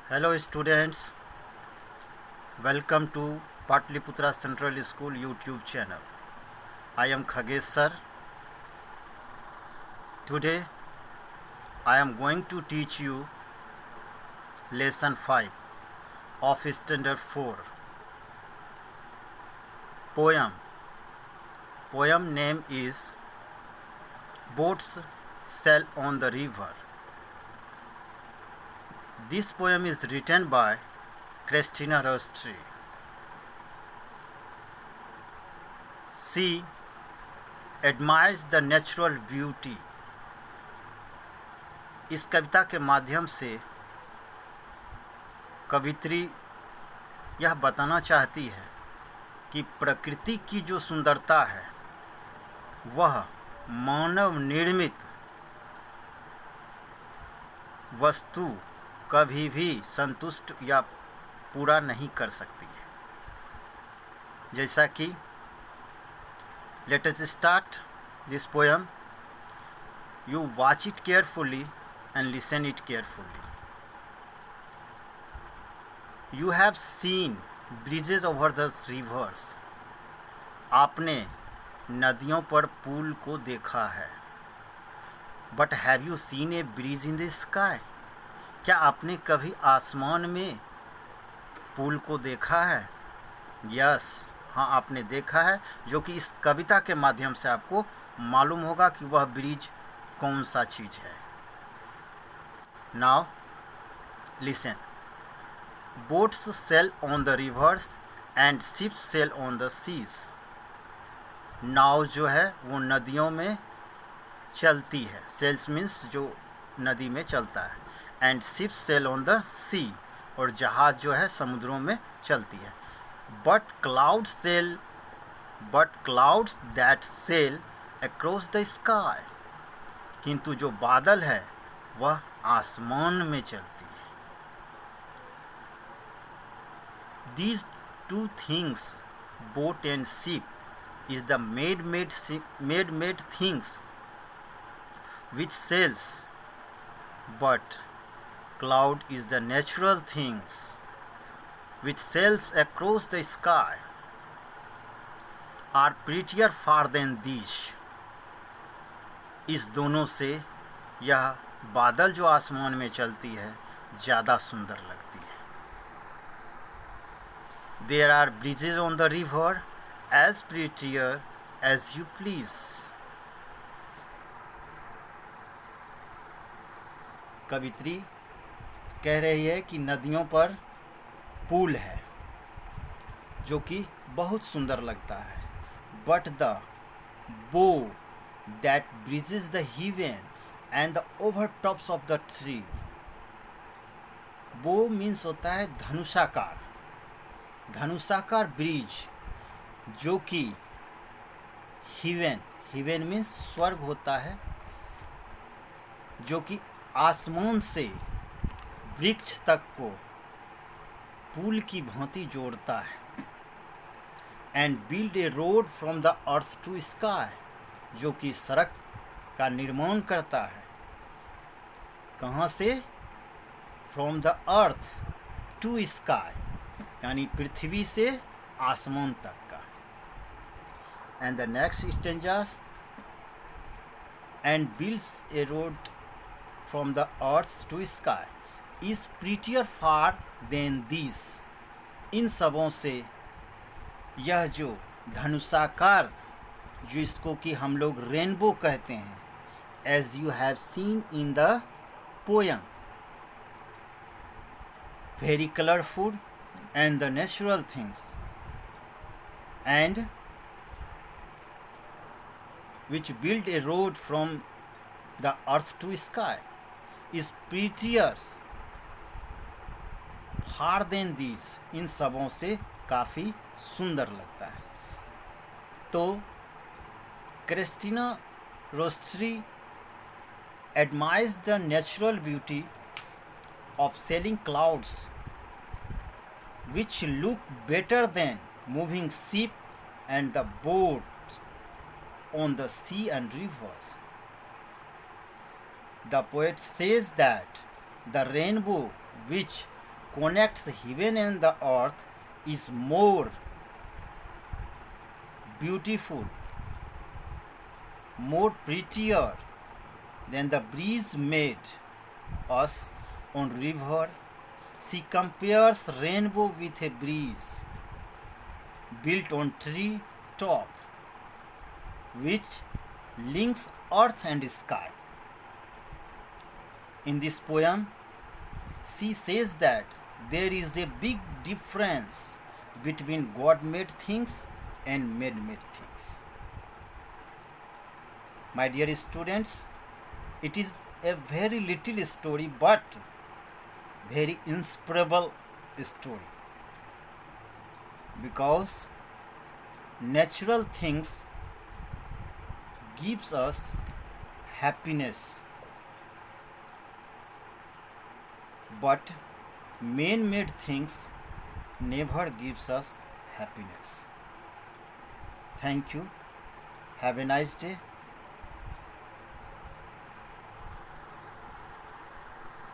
Hello students, welcome to Patliputra Central School YouTube channel. I am Khagesh sir. Today I am going to teach you lesson 5 of standard 4. Poem. Poem name is Boats Sail on the River. This poem is written by Christina Rossetti. She admires the natural beauty. इस कविता के माध्यम से कवित्री यह बताना चाहती है कि प्रकृति की जो सुंदरता है वह मानव निर्मित वस्तु कभी भी संतुष्ट या पूरा नहीं कर सकती है। जैसा कि let us start this poem. You watch it carefully and listen it carefully. You have seen bridges over the reverse. आपने नदियों पर पुल को देखा है। But have you seen A bridge in the sky? क्या आपने कभी आसमान में पुल को देखा है? यस, हाँ आपने देखा है, जो कि इस कविता के माध्यम से आपको मालूम होगा कि वह ब्रिज कौन सा चीज़ है। Now listen. Boats sail on the rivers and ships sail on the seas. नाव जो है वो नदियों में चलती है। सेल्स मीन्स जो नदी में चलता है। And ships sail on the sea, और जहाज जो है समुद्रों में चलती है। But clouds that sail across the sky. किंतु जो बादल है वह आसमान में चलती है। These two things, boat and ship, is the made things which sails, but cloud is the natural things which sails across the sky, are prettier far than these. इस दोनों से यह बादल जो आसमान में चलती है ज़्यादा सुंदर लगती है। There are bridges on the river as prettier as you please. कवित्री कह रही है कि नदियों पर पुल है जो कि बहुत सुंदर लगता है। बट द बो that bridges the heaven and the overtops of the tree. बो मीन्स होता है धनुषाकार। धनुषाकार ब्रिज जो कि हिवेन मीन्स स्वर्ग होता है, जो कि आसमान से वृक्ष तक को पुल की भांति जोड़ता है। And build a road from the earth to sky, जो कि सड़क का निर्माण करता है। कहाँ से? From the earth to sky, यानी पृथ्वी से आसमान तक का। And the next stanzas, and builds a road from the earth to sky, is prettier far than these. इन सबों से यह जो धनुषाकार, जो इसको कि हम लोग रेनबो कहते हैं, as you have seen in the poem, very colorful and the natural things, and which build a road from the earth to sky, is prettier far than these. इन सबों से काफ़ी सुंदर लगता है। तो Christina रोस्ट्री admires the natural beauty of sailing clouds, which look better than moving ship and the boat on the sea and rivers. The poet says that the rainbow which connects heaven and the earth is more beautiful, more prettier than the breeze made us on river. She compares rainbow with a breeze built on tree top, which links earth and sky. In this poem, she says that there is a big difference between God made things and man made things. My dear students, it is a very little story but very inspirable story, because natural things gives us happiness, but man made things never gives us happiness. Thank you. Have a nice day.